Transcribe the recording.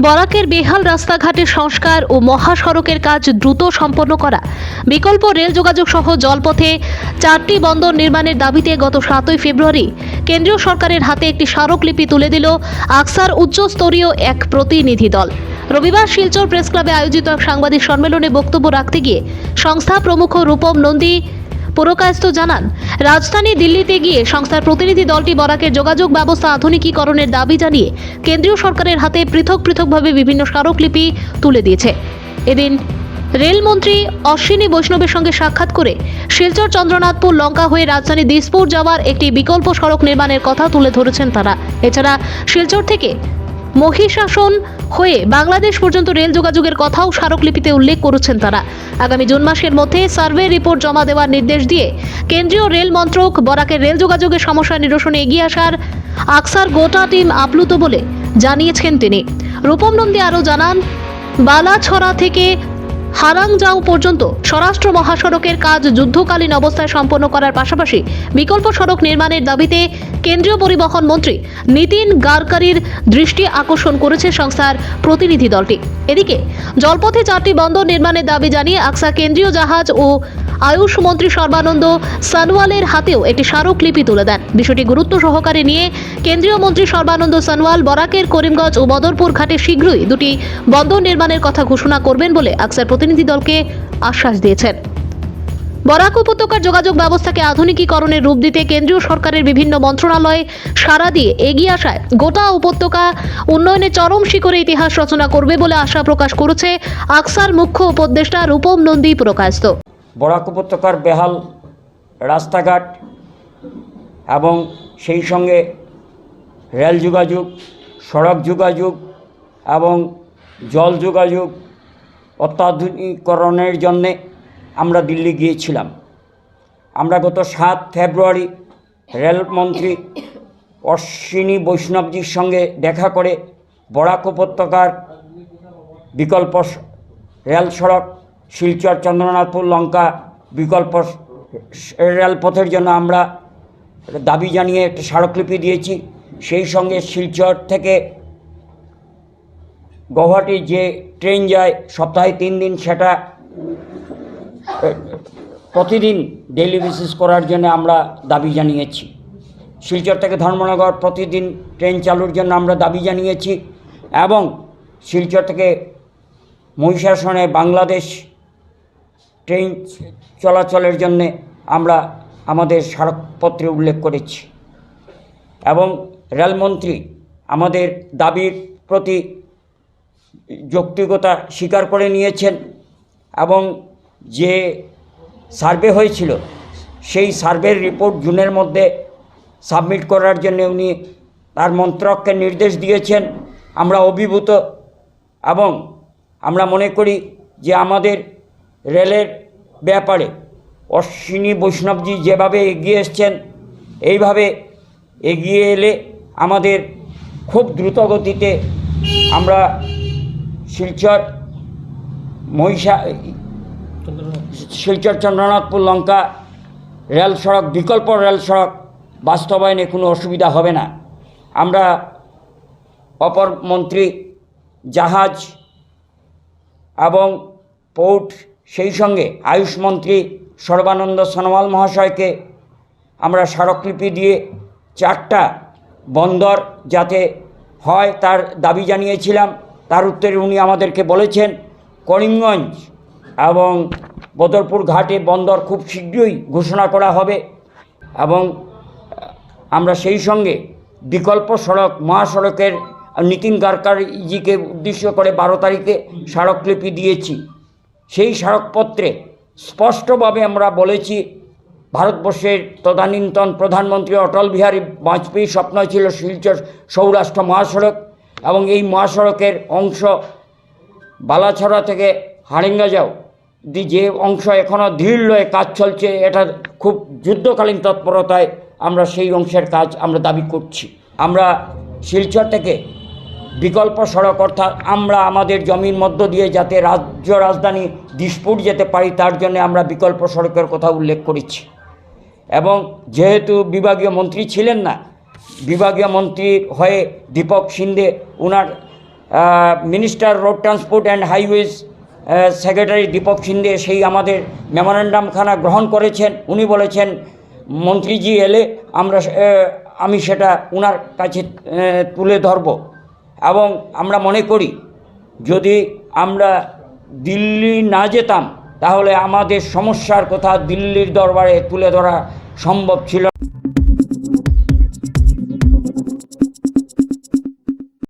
বরাকের বেহাল রাস্তাঘাটের সংস্কার ও মহাসড়কের কাজ দ্রুত সম্পন্ন করা, বিকল্প রেল যোগাযোগ সহ জলপথে 4টি বন্দর নির্মাণের দাবিতে গত 7ই ফেব্রুয়ারি কেন্দ্রীয় সরকারের হাতে একটি স্মারকলিপি তুলে দিল আকসার উচ্চস্তরীয় এক প্রতিনিধি দল। রবিবার শিলচর প্রেস ক্লাবে আয়োজিত এক সাংবাদিক সম্মেলনে বক্তব্য রাখতে গিয়ে সংস্থা প্রমুখ রূপম নন্দী পুরকায়স্থ জানান, রাজধানী দিল্লিতে গিয়ে সংস্থার প্রতিনিধি দলটি বরাকের যোগাযোগ ব্যবস্থা আধুনিকীকরণের দাবি জানিয়ে কেন্দ্রীয় সরকারের হাতে পৃথকভাবে বিভিন্ন স্মারকলিপি তুলে দিয়েছে। এদিন রেলমন্ত্রী অশ্বিনী বৈষ্ণবের সঙ্গে সাক্ষাৎ করে শিলচর চন্দ্রনাথপুর লঙ্কা হয়ে রাজধানী দিসপুর যাওয়ার একটি বিকল্প সড়ক নির্মাণের কথা তুলে ধরেছেন তারা। এছাড়া শিলচর থেকে মহিষাসন হয়ে বাংলাদেশ পর্যন্ত রেল যোগাযোগের কথাও স্মারকলিপিতে উল্লেখ করেছেন তারা। আগামী জুন মাসের মধ্যে সার্ভে রিপোর্ট জমা দেওয়ার নির্দেশ দিয়ে কেন্দ্রীয় রেল মন্ত্রক বরাকের রেল যোগাযোগের সমস্যা নিরসনে এগিয়ে আসার আকসার গোটা টিম আপ্লুত বলে জানিয়েছেন তিনি। রূপম নন্দী আরও জানান, বালাছড়া থেকে হারাংজাও পর্যন্ত স্বরাষ্ট্র মহাসড়কের কাজ যুদ্ধকালীন অবস্থায় সম্পন্ন করার পাশাপাশি বিকল্প সড়ক নির্মাণের দাবিতে কেন্দ্রীয় পরিবহন মন্ত্রী নীতিন গাডকারির দৃষ্টি আকর্ষণ করেছে সংস্থার প্রতিনিধি দলটি। এদিকে জলপথে 4টি বন্দর নির্মাণের দাবি জানিয়ে আকসা কেন্দ্রীয় জাহাজ ও আয়ুষ মন্ত্রী সর্বানন্দ সোনোয়ালের হাতেও একটি স্মারকলিপি তুলে দেন। বিষয়টি গুরুত্ব সহকারে নিয়ে কেন্দ্রীয় মন্ত্রী সর্বানন্দ সোনোয়াল বরাকের করিমগঞ্জ ও বদরপুর ঘাটে শীঘ্রই দুটি বন্দর নির্মাণের কথা ঘোষণা করবেন বলে আকসার প্রতিনিধি দলকে আশ্বাস দিয়েছেন। বরাক উপত্যকার যোগাযোগ ব্যবস্থাকে আধুনিকীকরণের রূপ দিতে কেন্দ্রীয় সরকারের বিভিন্ন মন্ত্রণালয়ে সাড়া দিয়ে এগিয়ে আসায় গোটা উপত্যকা উন্নয়নে চরম শিখরে ইতিহাস রচনা করবে বলে আশা প্রকাশ করেছে আকসার মুখ্য উপদেষ্টা রূপম নন্দী পুরকায়স্থ। বরাক উপত্যকার বেহাল রাস্তাঘাট এবং সেই সঙ্গে রেল যোগাযোগ, সড়ক যোগাযোগ এবং জল যোগাযোগ অত্যাধুনিকীকরণের জন্যে আমরা দিল্লি গিয়েছিলাম। আমরা গত 7 ফেব্রুয়ারি রেলমন্ত্রী অশ্বিনী বৈষ্ণবজির সঙ্গে দেখা করে বরাক উপত্যকার বিকল্প রেল সড়ক শিলচর চন্দ্রনাথপুর লঙ্কা বিকল্প রেলপথের জন্য আমরা দাবি জানিয়ে একটা স্মারকলিপি দিয়েছি। সেই সঙ্গে শিলচর থেকে গৌহাটি যে ট্রেন যায় সপ্তাহে 3 দিন, সেটা প্রতিদিন ডেইলি বেসিস করার জন্য আমরা দাবি জানিয়েছি। শিলচর থেকে ধর্মনগর প্রতিদিন ট্রেন চালুর জন্য আমরা দাবি জানিয়েছি এবং শিলচর থেকে মহিষাসনে বাংলাদেশ ট্রেন চলাচলের জন্যে আমরা আমাদের স্মারকপত্রে উল্লেখ করেছি এবং রেলমন্ত্রী আমাদের দাবির প্রতি যৌক্তিকতা স্বীকার করে নিয়েছেন এবং যে সার্ভে হয়েছিল সেই সার্ভের রিপোর্ট জুনের মধ্যে সাবমিট করার জন্য উনি তার মন্ত্রককে নির্দেশ দিয়েছেন। আমরা অভিভূত এবং আমরা মনে করি যে আমাদের রেলের ব্যাপারে অশ্বিনী বৈষ্ণবজি যেভাবে এগিয়ে এসছেন, এইভাবে এগিয়ে এলে আমাদের খুব দ্রুত গতিতে আমরা শিলচর চন্দ্রনাথপুর লঙ্কা রেল সড়ক বিকল্প রেল সড়ক বাস্তবায়নে কোনো অসুবিধা হবে না। আমরা অপর মন্ত্রী জাহাজ এবং পোর্ট সেই সঙ্গে আয়ুষ মন্ত্রী সর্বানন্দ সোনোয়াল মহাশয়কে আমরা স্মারকলিপি দিয়ে 4টা বন্দর যাতে হয় তার দাবি জানিয়েছিলাম। তার উত্তরে উনি আমাদেরকে বলেছেন করিমগঞ্জ এবং বদরপুর ঘাটে বন্দর খুব শীঘ্রই ঘোষণা করা হবে এবং আমরা সেই সঙ্গে বিকল্প সড়ক মহাসড়কের নীতিন গাডকারিজিকে উদ্দেশ্য করে 12 তারিখে স্মারকলিপি দিয়েছি। সেই স্মারকপত্রে স্পষ্টভাবে আমরা বলেছি ভারতবর্ষের তদানীন্তন প্রধানমন্ত্রী অটল বিহারী বাজপেয়ীর স্বপ্ন ছিল শিলচর সৌরাষ্ট্র মহাসড়ক এবং এই মহাসড়কের অংশ বালাছড়া থেকে হারেঙ্গাজাও যে অংশ এখনও ধীর লয়ে কাজ চলছে, এটা খুব যুদ্ধকালীন তৎপরতায় আমরা সেই অংশের কাজ আমরা দাবি করছি। আমরা শিলচর থেকে বিকল্প সড়ক অর্থাৎ আমরা আমাদের জমির মধ্য দিয়ে যাতে রাজ্য রাজধানী দিসপুর যেতে পারি তার জন্য আমরা বিকল্প সড়কের কথা উল্লেখ করেছি এবং যেহেতু বিভাগীয় মন্ত্রী ছিলেন না, বিভাগীয় মন্ত্রীর হয়ে দীপক সিন্ধে ওনার minister road transport and highways secretary Deepak Shinde সেই আমাদের মেমোরেন্ডামখানা গ্রহণ করেছেন। উনি বলেছেন মন্ত্রীজি এলে আমি সেটা ওনার কাছে তুলে ধরব এবং আমরা মনে করি যদি আমরা দিল্লি না যেতাম তাহলে আমাদের সমস্যার কথা দিল্লির দরবারে তুলে ধরা সম্ভব ছিল না।